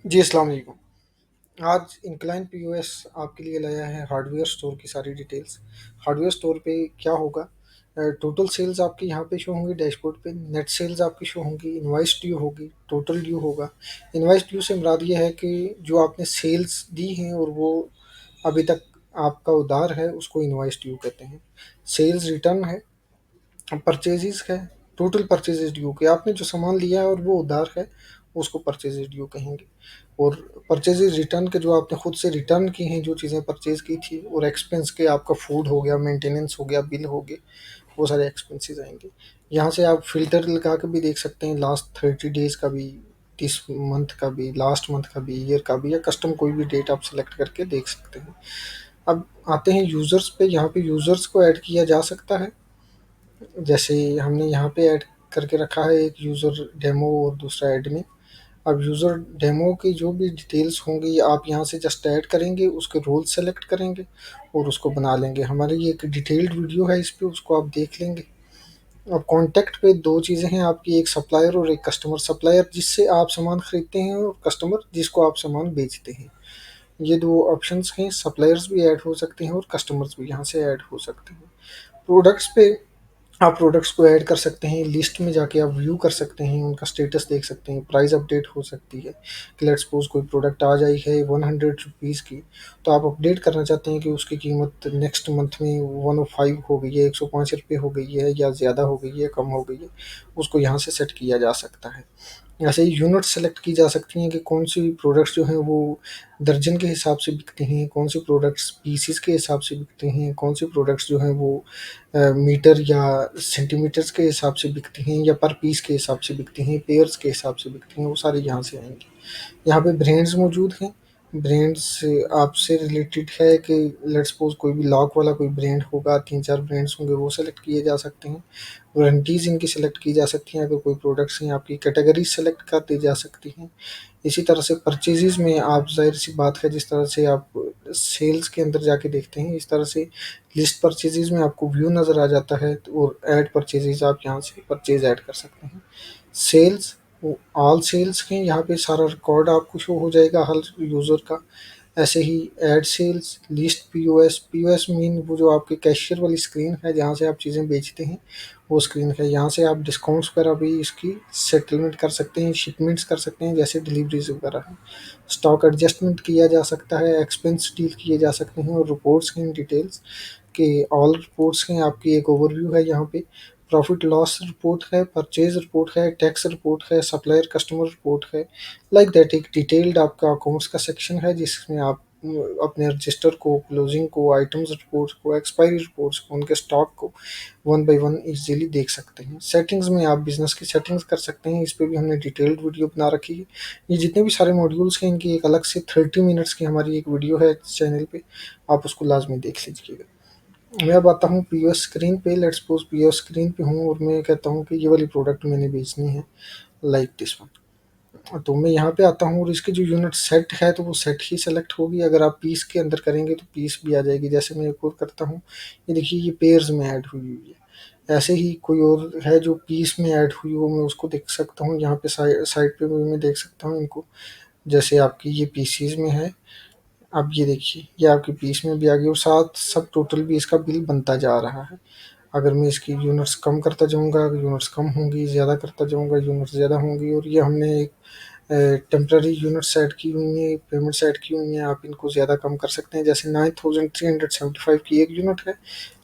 जी, अस्सलाम वालेकुम। आज इंक्लाइन पीओएस आपके लिए लाया है हार्डवेयर स्टोर की सारी डिटेल्स। हार्डवेयर स्टोर पे क्या होगा, टोटल सेल्स आपकी यहाँ पे शो होंगी डैशबोर्ड पे, नेट सेल्स आपकी शो होंगी, इनवॉइस ड्यू होगी, टोटल ड्यू होगा। इनवॉइस ड्यू से मुराद ये है कि जो आपने सेल्स दी हैं और वो अभी तक आपका उधार है, उसको इनवॉइस ड्यू कहते हैं। सेल्स रिटर्न है, परचेजेस है, टोटल परचेजेस ड्यू के आपने जो सामान लिया है और वो उधार है, उसको परचेजेस ड्यू कहेंगे। और परचेजेस रिटर्न के जो आपने खुद से रिटर्न की हैं, जो चीज़ें परचेज की थी, और एक्सपेंस के आपका फूड हो गया, मेंटेनेंस हो गया, बिल हो गए, वो सारे एक्सपेंसेस आएंगे। यहाँ से आप फिल्टर लगा के भी देख सकते हैं, लास्ट 30 डेज का भी, 30 मंथ का भी, लास्ट मंथ का भी, ईयर का भी, या कस्टम कोई भी डेट आप सेलेक्ट करके देख सकते हैं। अब आते हैं यूज़र्स पे। यहाँ पे यूज़र्स को ऐड किया जा सकता है। जैसे हमने यहाँ पे ऐड करके रखा है, एक यूज़र डेमो और दूसरा एडमिन। अब यूज़र डेमो की जो भी डिटेल्स होंगी आप यहाँ से जस्ट ऐड करेंगे, उसके रोल सेलेक्ट करेंगे और उसको बना लेंगे। हमारी एक डिटेल्ड वीडियो है इस पे, उसको आप देख लेंगे। अब कॉन्टैक्ट पे दो चीज़ें हैं आपकी, एक सप्लायर और एक कस्टमर। सप्लायर जिससे आप सामान खरीदते हैं, और कस्टमर जिसको आप सामान बेचते हैं। ये दो ऑप्शंस हैं, सप्लायर्स भी ऐड हो सकते हैं और कस्टमर्स भी यहाँ से ऐड हो सकते हैं। प्रोडक्ट्स पे आप प्रोडक्ट्स को ऐड कर सकते हैं, लिस्ट में जाके आप व्यू कर सकते हैं, उनका स्टेटस देख सकते हैं, प्राइस अपडेट हो सकती है कि लेट्स सपोज कोई प्रोडक्ट आ जाई है 100 रुपीज़ की, तो आप अपडेट करना चाहते हैं कि उसकी कीमत नेक्स्ट मंथ में 105 हो गई है, 105 रुपये हो गई है, या ज़्यादा हो गई है, कम हो गई है, उसको यहाँ से सेट किया जा सकता है। ऐसे ही यूनिट सेलेक्ट की जा सकती हैं कि कौन सी प्रोडक्ट्स जो हैं वो दर्जन के हिसाब से बिकते हैं, कौन सी प्रोडक्ट्स पीसेस के हिसाब से बिकते हैं, कौन सी प्रोडक्ट्स जो हैं वो मीटर या सेंटीमीटर्स के हिसाब से बिकती हैं, या पर पीस के हिसाब से बिकती हैं, पेयर्स के हिसाब से बिकती हैं, वो सारे यहाँ से आएंगे। यहाँ पे ब्रांड्स मौजूद हैं। ब्रांड्स आपसे रिलेटेड है कि लेट्स सपोज कोई भी लॉक वाला कोई ब्रांड होगा, तीन चार ब्रांड्स होंगे, वो सेलेक्ट किए जा सकते हैं। वारंटीज़ इनकी सेलेक्ट की जा सकती हैं, अगर कोई प्रोडक्ट्स हैं आपकी कैटेगरी सेलेक्ट कर दी जा सकती हैं। इसी तरह से परचेजेस में आप, जाहिर सी बात है, जिस तरह से आप सेल्स के अंदर जाके देखते हैं, इस तरह से लिस्ट परचेजेस में आपको व्यू नज़र आ जाता है, और ऐड परचेजेस आप यहाँ से परचेज ऐड कर सकते हैं। सेल्स, ऑल सेल्स के यहाँ पे सारा रिकॉर्ड आपको शो हो जाएगा हर यूज़र का। ऐसे ही add sales, list POS. POS mean वो जो आपके कैशियर वाली स्क्रीन है जहाँ से आप चीज़ें बेचते हैं, वो स्क्रीन है। यहाँ से आप डिस्काउंट्स वगैरह भी इसकी सेटलमेंट कर सकते हैं, शिपमेंट्स कर सकते हैं, जैसे डिलीवरीज वगैरह है। स्टॉक एडजस्टमेंट किया जा सकता है, एक्सपेंस डील किए जा सकते हैं, और रिपोर्ट्स हैं डिटेल्स के, ऑल रिपोर्ट्स हैं आपकी। एक ओवरव्यू है यहाँ पे, प्रॉफिट लॉस रिपोर्ट है, परचेज रिपोर्ट है, टैक्स रिपोर्ट है, सप्लायर कस्टमर रिपोर्ट है, लाइक दैट। एक डिटेल्ड आपका अकाउंट्स का सेक्शन है जिसमें आप अपने रजिस्टर को, क्लोजिंग को, आइटम्स रिपोर्ट्स को, एक्सपायरी रिपोर्ट्स को, उनके स्टॉक को वन बाय वन इजीली देख सकते हैं। सेटिंग्स में आप बिजनेस की सेटिंग्स कर सकते हैं, इस पे भी हमने डिटेल्ड वीडियो बना रखी है। ये जितने भी सारे मॉड्यूल्स हैं, इनकी एक अलग से 30 मिनट्स की हमारी एक वीडियो है चैनल पे, आप उसको लाजमी देख लीजिएगा। मैं अब आता हूँ पीओएस स्क्रीन पे। लेट्स सपोज पीओएस स्क्रीन पे हूँ और मैं कहता हूँ कि ये वाली प्रोडक्ट मैंने बेचनी है, लाइक दिस वन। तो मैं यहाँ पे आता हूँ और इसकी जो यूनिट सेट है, तो वो सेट ही सेलेक्ट होगी। अगर आप पीस के अंदर करेंगे तो पीस भी आ जाएगी। जैसे मैं एक और करता हूँ, ये देखिए, ये पेयर्स में ऐड हुई हुई है। ऐसे ही कोई और है जो पीस में ऐड हुई हो, मैं उसको देख सकता हूँ। यहाँ पे साइड पे भी मैं देख सकता हूँ इनको। जैसे आपकी ये पीसीज में है, अब ये देखिए, ये आपके पीस में भी आ गई, और साथ सब टोटल भी इसका बिल बनता जा रहा है। अगर मैं इसकी यूनिट्स कम करता जाऊँगा, यूनिट्स कम होंगी, ज़्यादा करता जाऊँगा, यूनिट्स ज़्यादा होंगी। और ये हमने एक टेम्पररी यूनिट सेट की हुई है, पेमेंट सेट की हुई है, आप इनको ज़्यादा कम कर सकते हैं। जैसे 9375 की एक यूनिट है,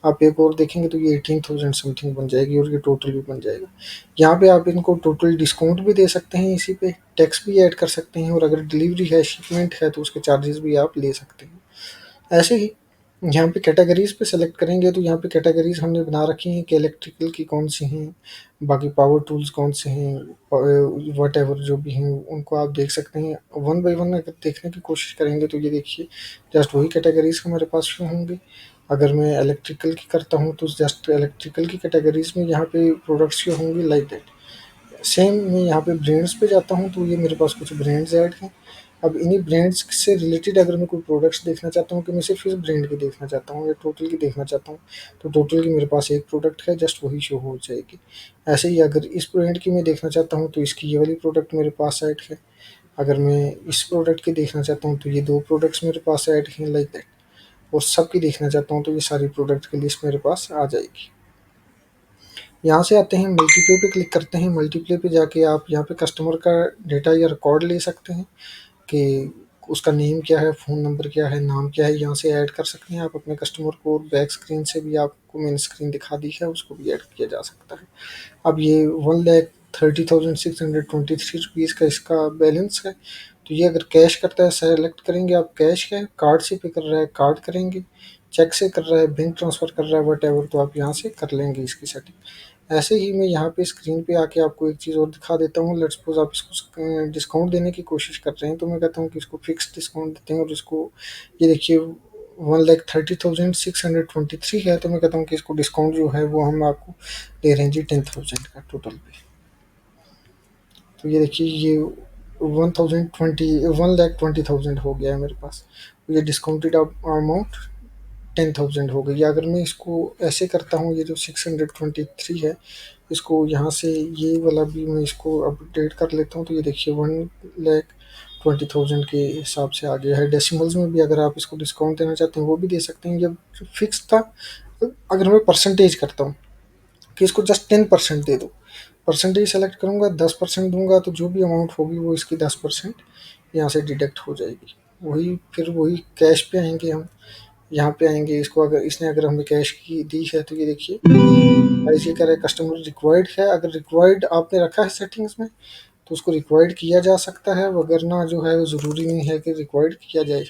आप एक और देखेंगे तो ये 18,000 समथिंग बन जाएगी, और ये टोटल भी बन जाएगा। यहाँ पे आप इनको टोटल डिस्काउंट भी दे सकते हैं, इसी पे टैक्स भी ऐड कर सकते हैं, और अगर डिलीवरी है, शिपमेंट है, तो उसके चार्जेस भी आप ले सकते हैं। ऐसे ही यहाँ पे कैटेगरीज़ पे सेलेक्ट करेंगे, तो यहाँ पे कैटेगरीज़ हमने बना रखी हैं कि इलेक्ट्रिकल की कौन सी हैं, बाकी पावर टूल्स कौन से हैं, वट एवर जो भी हैं उनको आप देख सकते हैं। वन बाय वन अगर देखने की कोशिश करेंगे तो ये देखिए, जस्ट वही कैटेगरीज़ हमारे पास शो होंगे। अगर मैं इलेक्ट्रिकल की करता हूँ तो जस्ट इलेक्ट्रिकल की कैटेगरीज़ में यहाँ पे प्रोडक्ट्स शो होंगे, लाइक दैट। सेम मैं यहाँ पे ब्रांड्स पे जाता हूँ, तो ये मेरे पास कुछ ब्रांड्स ऐड हैं। अब इन्हीं ब्रांड्स से रिलेटेड अगर मैं कोई प्रोडक्ट्स देखना चाहता हूँ कि मैं सिर्फ इस ब्रांड की देखना चाहता हूँ या टोटल की देखना चाहता हूँ, तो टोटल की मेरे पास एक प्रोडक्ट है, जस्ट वही शो हो जाएगी। ऐसे ही अगर इस ब्रांड की मैं देखना चाहता हूँ, तो इसकी ये वाली प्रोडक्ट मेरे पास ऐड है। अगर मैं इस प्रोडक्ट की देखना चाहता हूँ तो ये 2 प्रोडक्ट्स मेरे पास ऐड हैं लाइक दैट, और सबकी देखना चाहता हूँ तो ये सारी प्रोडक्ट की लिस्ट मेरे पास आ जाएगी। यहाँ से आते हैं मल्टीप्ले पे क्लिक करते हैं। मल्टीप्ले पे जाके आप यहाँ पे कस्टमर का डेटा या रिकॉर्ड ले सकते हैं कि उसका नेम क्या है, फ़ोन नंबर क्या है, नाम क्या है, यहाँ से ऐड कर सकते हैं आप अपने कस्टमर को। और बैक स्क्रीन से भी आपको मैंने स्क्रीन दिखा दी है, उसको भी ऐड किया जा सकता है। अब ये 1,30,623 रुपीज़ का इसका बैलेंस है। तो ये अगर कैश करता है सेलेक्ट करेंगे आप, कैश है, कार्ड से पे कर रहा है कार्ड करेंगे, चेक से कर रहा है, बैंक ट्रांसफ़र कर रहा है, वट एवर, तो आप यहाँ से कर लेंगे इसकी सेटिंग। ऐसे ही मैं यहाँ पे स्क्रीन पे आके आपको एक चीज़ और दिखा देता हूँ। लेट्स सपोज आप इसको डिस्काउंट देने की कोशिश कर रहे हैं, तो मैं कहता हूँ कि इसको फिक्स डिस्काउंट देते हैं। और इसको ये देखिए 1,30,623 है, तो मैं कहता हूँ कि इसको डिस्काउंट जो है वो हम आपको दे रहे हैं जी 10,000 का टोटल पे। तो ये देखिए ये 1,20,000 हो गया है मेरे पास। तो ये डिस्काउंटेड अमाउंट 10,000 हो गई। अगर मैं इसको ऐसे करता हूँ, ये जो 623 है, इसको यहाँ से ये वाला भी मैं इसको अपडेट कर लेता हूँ, तो ये देखिए 1,20,000 के हिसाब से आ गया है। डेसिमल्स में भी अगर आप इसको डिस्काउंट देना चाहते हैं वो भी दे सकते हैं। जब फिक्स था, अगर मैं परसेंटेज करता हूँ कि इसको जस्ट 10% दे दो, परसेंटेज सेलेक्ट करूँगा, 10% दूंगा, तो जो भी अमाउंट होगी वो इसकी 10% यहाँ से डिडक्ट हो जाएगी। वही फिर वही कैश पे आएंगे हम, यहाँ पे आएंगे, इसको अगर इसने अगर हमें कैश की दी है, तो ये देखिए ऐसे कह रहा है कस्टमर रिक्वायर्ड है। अगर रिक्वायर्ड आपने रखा है सेटिंग्स में तो उसको रिक्वायर्ड किया जा सकता है, वगरना जो है वो ज़रूरी नहीं है कि रिक्वायर्ड किया जाए।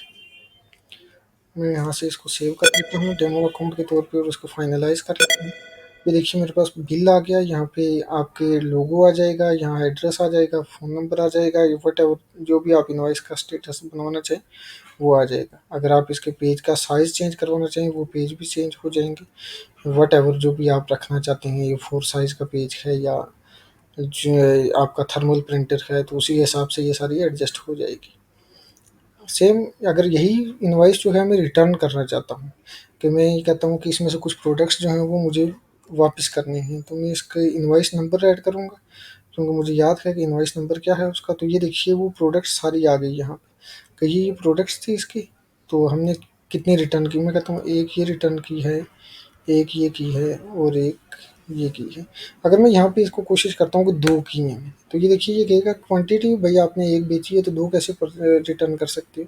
मैं यहाँ से इसको सेव कर लेता हूँ डेमो अकाउंट के तौर पे और उसको फाइनलाइज कर लेता हूँ। ये देखिए मेरे पास बिल आ गया, यहाँ पे आपके लोगो आ जाएगा, यहाँ एड्रेस आ जाएगा, फ़ोन नंबर आ जाएगा, वट एवर जो भी आप इनवॉइस का स्टेटस बनवाना चाहें वो आ जाएगा। अगर आप इसके पेज का साइज़ चेंज करवाना चाहें वो पेज भी चेंज हो जाएंगे, वट एवर जो भी आप रखना चाहते हैं। ये 4 साइज़ का पेज है या जो आपका थर्मल प्रिंटर है, तो उसी हिसाब से ये सारी एडजस्ट हो जाएगी। सेम अगर यही इनवॉइस जो है मैं रिटर्न करना चाहता हूँ, कि मैं ये कहता हूँ कि इसमें से कुछ प्रोडक्ट्स जो हैं वो मुझे वापस करने हैं, तो मैं इसका इनवॉइस नंबर ऐड करूँगा, क्योंकि मुझे याद है कि इनवॉइस नंबर क्या है उसका। तो ये देखिए वो प्रोडक्ट्स सारी आ गई यहाँ पे कि ये प्रोडक्ट्स थी इसकी, तो हमने कितनी रिटर्न की। मैं कहता हूँ एक ये रिटर्न की है, एक ये की है, और एक ये की है। अगर मैं यहाँ पे इसको कोशिश करता हूँ कि 2 की हैं मैंने, तो ये देखिए ये कहेगा क्वांटिटी भई आपने 1 बेची है तो 2 कैसे रिटर्न कर सकते हो?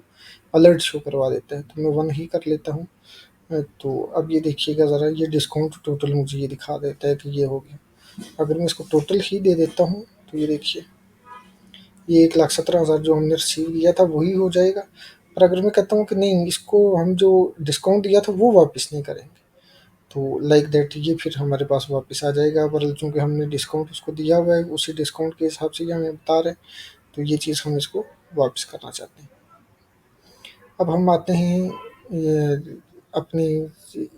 अलर्ट शो करवा देता है, तो मैं 1 ही कर लेता हूँ। तो अब ये देखिएगा ज़रा, ये डिस्काउंट टोटल मुझे ये दिखा देता है कि ये हो गया। अगर मैं इसको टोटल ही दे देता हूँ, तो ये देखिए ये 1,17,000 जो हमने रिसीव किया था वही हो जाएगा। पर अगर मैं कहता हूँ कि नहीं, इसको हम जो डिस्काउंट दिया था वो वापस नहीं करेंगे, तो लाइक दैट ये फिर हमारे पास वापस आ जाएगा। पर चूँकि हमने डिस्काउंट उसको दिया हुआ है, उसी डिस्काउंट के हिसाब से ये हमें बता रहे हैं, तो ये चीज़ हम इसको वापस करना चाहते हैं। अब हम आते हैं ये अपनी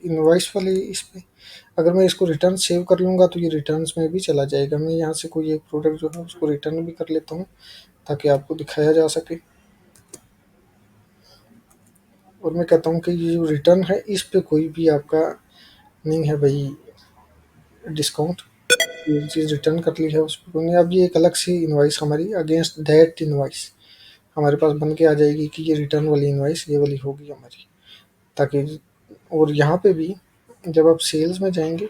इनवॉइस वाली इस पे। अगर मैं इसको रिटर्न सेव कर लूँगा तो ये रिटर्न्स में भी चला जाएगा। मैं यहाँ से कोई एक प्रोडक्ट जो है उसको रिटर्न भी कर लेता हूँ ताकि आपको दिखाया जा सके। और मैं कहता हूँ कि ये जो रिटर्न है इस पे कोई भी आपका नहीं है भाई डिस्काउंट, ये चीज़ रिटर्न कर ली है उस पे कोई नहीं। अब ये एक अलग सी इनवॉइस हमारी अगेंस्ट दैट इनवॉइस हमारे पास बन के आ जाएगी कि ये रिटर्न वाली इनवॉइस ये वाली होगी हमारी, ताकि। और यहाँ पे भी जब आप सेल्स में जाएंगे,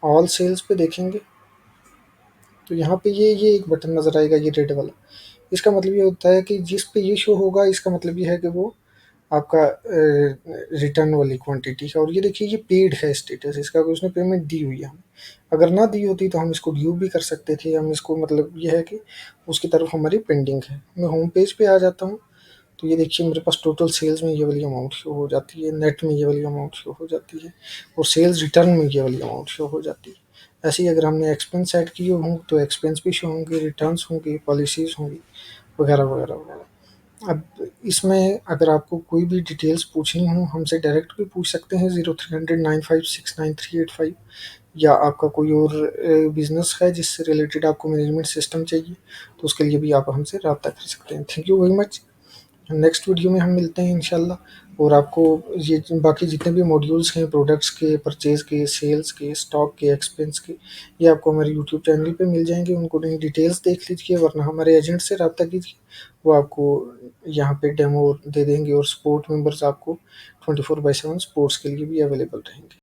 ऑल सेल्स पे देखेंगे, तो यहाँ पे ये एक बटन नज़र आएगा, ये रेड वाला। इसका मतलब ये होता है कि जिस पे ये शो होगा इसका मतलब ये है कि वो आपका रिटर्न वाली क्वांटिटी है। और ये देखिए ये पेड है स्टेटस इसका, कि उसने पेमेंट दी हुई है हमें। अगर ना दी होती तो हम इसको ड्यू भी कर सकते थे, हम इसको मतलब ये है कि उसकी तरफ हमारी पेंडिंग है। मैं होम पेज पे आ जाता हूँ, तो ये देखिए मेरे पास टोटल सेल्स में ये वाली अमाउंट शो हो जाती है, नेट में ये वाली अमाउंट शो हो जाती है, और सेल्स रिटर्न में ये वाली अमाउंट शो हो जाती है। ऐसे ही अगर हमने एक्सपेंस ऐड किए हों तो एक्सपेंस भी शो होंगे, रिटर्न्स होंगे, पॉलिसीज़ होंगी, वगैरह वगैरह वगैरह। अब इसमें अगर आपको कोई भी डिटेल्स पूछनी हो हमसे डायरेक्ट भी पूछ सकते हैं, 0309569385। या आपका कोई और बिजनेस है जिससे रिलेटेड आपको मैनेजमेंट सिस्टम चाहिए, तो उसके लिए भी आप हमसे रब्ता कर सकते हैं। Thank you very much. Next video में हम मिलते हैं इंशाल्लाह, और आपको ये बाकी जितने भी मॉड्यूल्स हैं प्रोडक्ट्स के, परचेज के, सेल्स के, स्टॉक के, एक्सपेंस के, ये आपको हमारे यूट्यूब चैनल पे मिल जाएंगे। उनको डिटेल्स देख लीजिए, वरना हमारे एजेंट से रब्ता कीजिए, वो आपको यहाँ पे डेमो दे देंगे। और सपोर्ट मेंबर्स आपको 24/7 सपोर्ट्स के लिए भी अवेलेबल रहेंगे।